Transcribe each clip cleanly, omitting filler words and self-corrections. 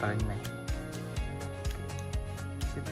bakalan naik. Sip.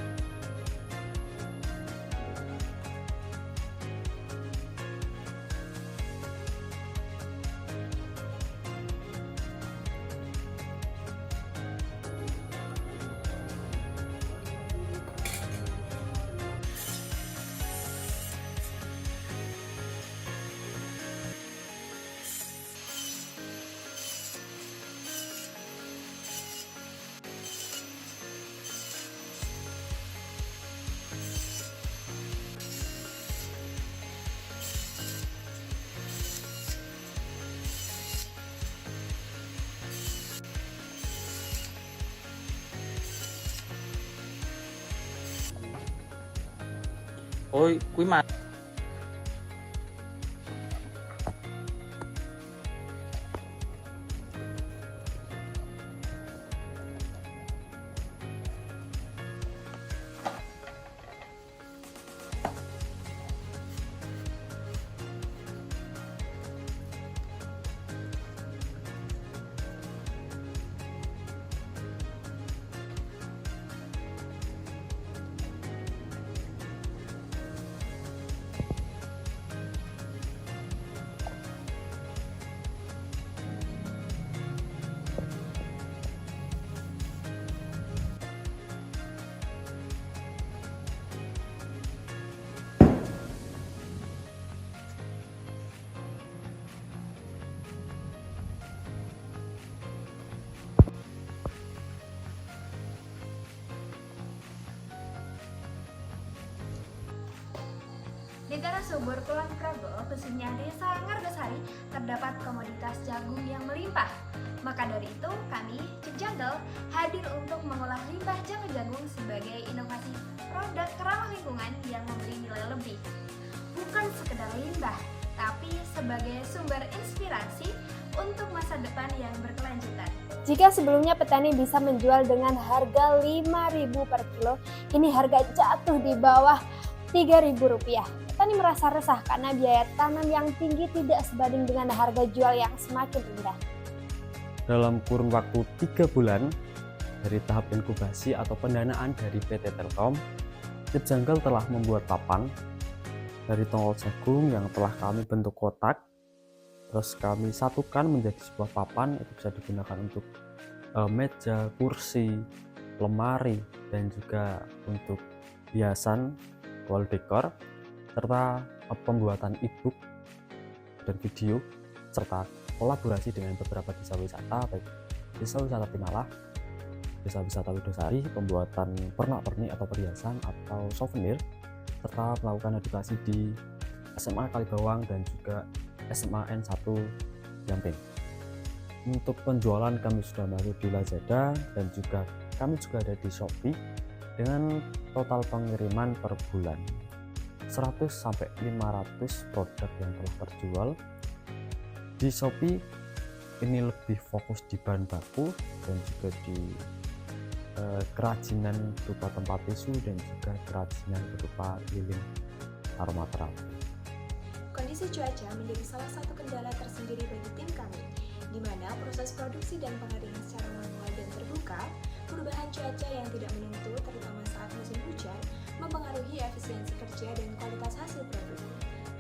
Ôi, quý mặt. Di daerah subur Kulon Progo, khususnya Desa Ngargosari, terdapat komoditas jagung yang melimpah. Maka dari itu, kami Cek Jungle hadir untuk mengolah limbah jagung sebagai inovasi produk ramah lingkungan yang memberi nilai lebih. Bukan sekedar limbah, tapi sebagai sumber inspirasi untuk masa depan yang berkelanjutan. Jika sebelumnya petani bisa menjual dengan harga Rp5.000 per kilo, kini harga jatuh di bawah Rp3.000. Petani merasa resah karena biaya tanam yang tinggi tidak sebanding dengan harga jual yang semakin rendah. Dalam kurun waktu 3 bulan dari tahap inkubasi atau pendanaan dari PT Telkom, Cek Jungle telah membuat papan dari tongkol jagung yang telah kami bentuk kotak, terus kami satukan menjadi sebuah papan. Itu bisa digunakan untuk meja, kursi, lemari, dan juga untuk hiasan wall decor, serta pembuatan e-book dan video, serta kolaborasi dengan beberapa desa wisata, baik desa wisata Timala, desa wisata Widosari, pembuatan pernak-pernik atau perhiasan atau souvenir, serta melakukan edukasi di SMA Kalibawang dan juga SMA N1 Jamping. Untuk penjualan kami sudah masuk di Lazada dan juga kami juga ada di Shopee dengan total pengiriman per bulan 100 sampai 500 produk yang telah terjual. Di Shopee ini lebih fokus di bahan baku dan juga di kerajinan berupa tempat tisu dan juga kerajinan berupa lilin aromaterapi. Kondisi cuaca menjadi salah satu kendala tersendiri bagi tim kami, di mana proses produksi dan pengeringan secara manual dan terbuka, perubahan cuaca yang tidak menentu terutama saat musim hujan, mempengaruhi efisiensi kerja dan kualitas hasil produk.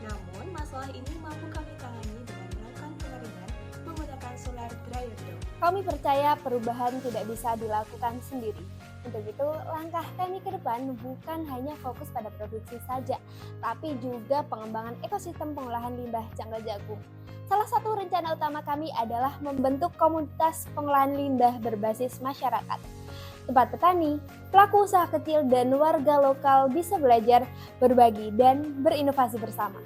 Namun, masalah ini mampu kami tangani dengan melakukan pengeringan menggunakan solar dryer dome. Kami percaya perubahan tidak bisa dilakukan sendiri. Untuk itu, langkah kami ke depan bukan hanya fokus pada produksi saja, tapi juga pengembangan ekosistem pengolahan limbah cangkal jagung. Salah satu rencana utama kami adalah membentuk komunitas pengolahan limbah berbasis masyarakat. Tempat petani, pelaku usaha kecil, dan warga lokal bisa belajar, berbagi, dan berinovasi bersama.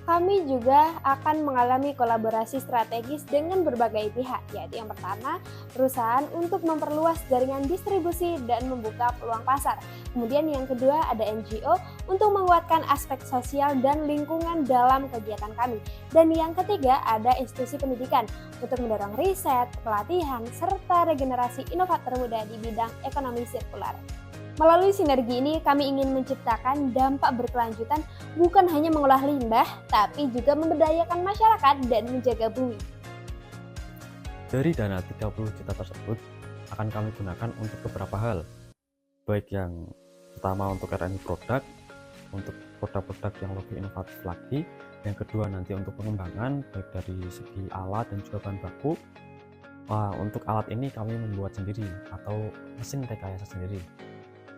Kami juga akan mengalami kolaborasi strategis dengan berbagai pihak, yaitu yang pertama, perusahaan untuk memperluas jaringan distribusi dan membuka peluang pasar. Kemudian yang kedua ada NGO untuk menguatkan aspek sosial dan lingkungan dalam kegiatan kami. Dan yang ketiga ada institusi pendidikan untuk mendorong riset, pelatihan, serta regenerasi inovator muda di bidang ekonomi sirkular. Melalui sinergi ini, kami ingin menciptakan dampak berkelanjutan bukan hanya mengolah limbah, tapi juga memberdayakan masyarakat dan menjaga bumi. Dari dana 30 juta tersebut, akan kami gunakan untuk beberapa hal, baik yang pertama untuk R&D produk, untuk produk-produk yang lebih inovatif lagi. Yang kedua nanti untuk pengembangan baik dari segi alat dan juga bahan baku. Untuk alat ini kami membuat sendiri atau mesin rekayasa sendiri,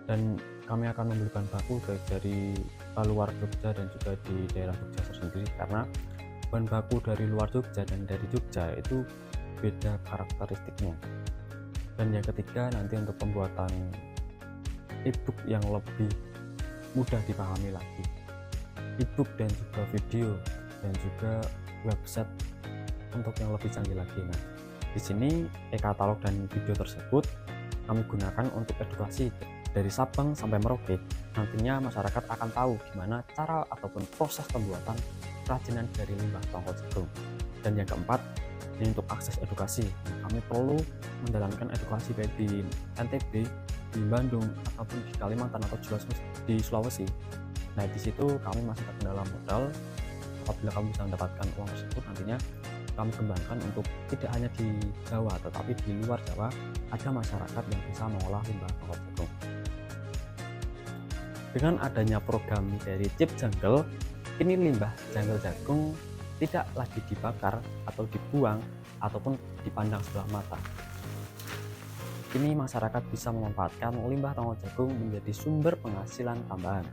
dan kami akan membeli bahan baku dari luar Jogja dan juga di daerah Jogja sendiri, karena bahan baku dari luar Jogja dan dari Jogja itu beda karakteristiknya. Dan yang ketiga nanti untuk pembuatan e-book yang lebih mudah dipahami lagi, e-book dan juga video dan juga website untuk yang lebih canggih lagi. Nah, di sini e-katalog dan video tersebut kami gunakan untuk edukasi dari Sabang sampai Merauke. Nantinya masyarakat akan tahu gimana cara ataupun proses pembuatan kerajinan dari limbah tongkol jagung. Dan yang keempat, ini untuk akses edukasi. Nah, kami perlu menjalankan edukasi baik di NTB, di Bandung, ataupun di Kalimantan atau di Sulawesi. Nah, di situ kami masih terkendala modal. Apabila kami bisa mendapatkan uang tersebut, nantinya kami kembangkan untuk tidak hanya di Jawa, tetapi di luar Jawa ada masyarakat yang bisa mengolah limbah tongkol jagung. Dengan adanya program dari Chip Jungle, kini limbah jungle jagung tidak lagi dibakar atau dibuang ataupun dipandang sebelah mata. Kini masyarakat bisa memanfaatkan limbah tongkol jagung menjadi sumber penghasilan tambahan.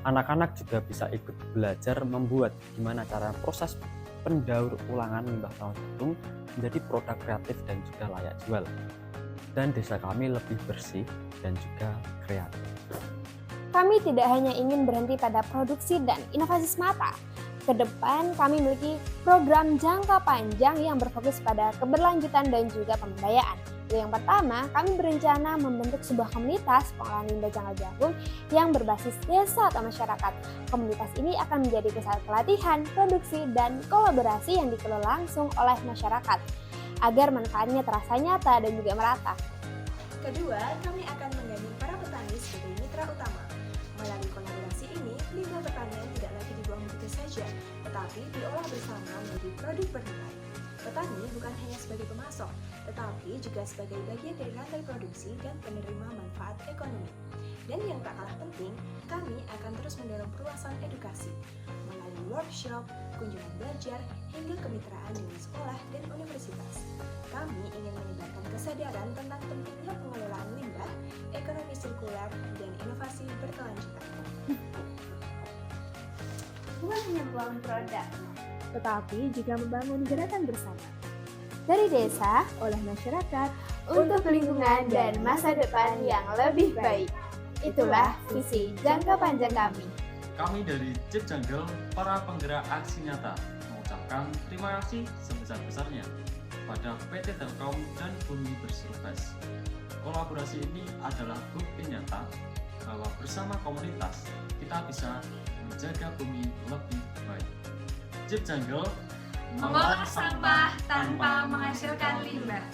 Anak-anak juga bisa ikut belajar membuat gimana cara proses pendaur ulangan limbah tongkol jagung menjadi produk kreatif dan juga layak jual. Dan desa kami lebih bersih dan juga kreatif. Kami tidak hanya ingin berhenti pada produksi dan inovasi semata. Ke depan kami memiliki program jangka panjang yang berfokus pada keberlanjutan dan juga pemberdayaan. Yang pertama, kami berencana membentuk sebuah komunitas pengolahan limbah jangkal jagung yang berbasis desa atau masyarakat. Komunitas ini akan menjadi pusat pelatihan, produksi, dan kolaborasi yang dikelola langsung oleh masyarakat agar manfaatnya terasa nyata dan juga merata. Kedua, kami akan menggandeng para petani sebagai mitra utama. Melalui kolaborasi ini, limbah pertanian tidak lagi dibuang begitu saja, tetapi diolah bersama menjadi produk bernilai. Petani bukan hanya sebagai pemasok, tetapi juga sebagai bagian dari rantai produksi dan penerima manfaat ekonomi. Dan yang tak kalah penting, kami akan terus mendorong perluasan edukasi melalui workshop, kunjungan belajar, hingga kemitraan dengan sekolah dan universitas. Kami ingin menyebarkan kesadaran tentang pentingnya pengelolaan limbah, ekonomi sirkular, dan inovasi berkelanjutan. Bukan hanya membangun produk, Tetapi juga membangun gerakan bersama. Dari desa, oleh masyarakat, untuk lingkungan dan masa depan yang lebih baik. Itulah visi jangka panjang kami. Kami dari Chip Jungle, para penggerak aksi nyata, mengucapkan terima kasih sebesar-besarnya pada PT Telkom dan Bumi Bersih-Bas. Kolaborasi ini adalah bukti nyata bahwa bersama komunitas kita bisa menjaga bumi lebih baik. Chip Jungle, mengolah sampah tanpa menghasilkan limbah.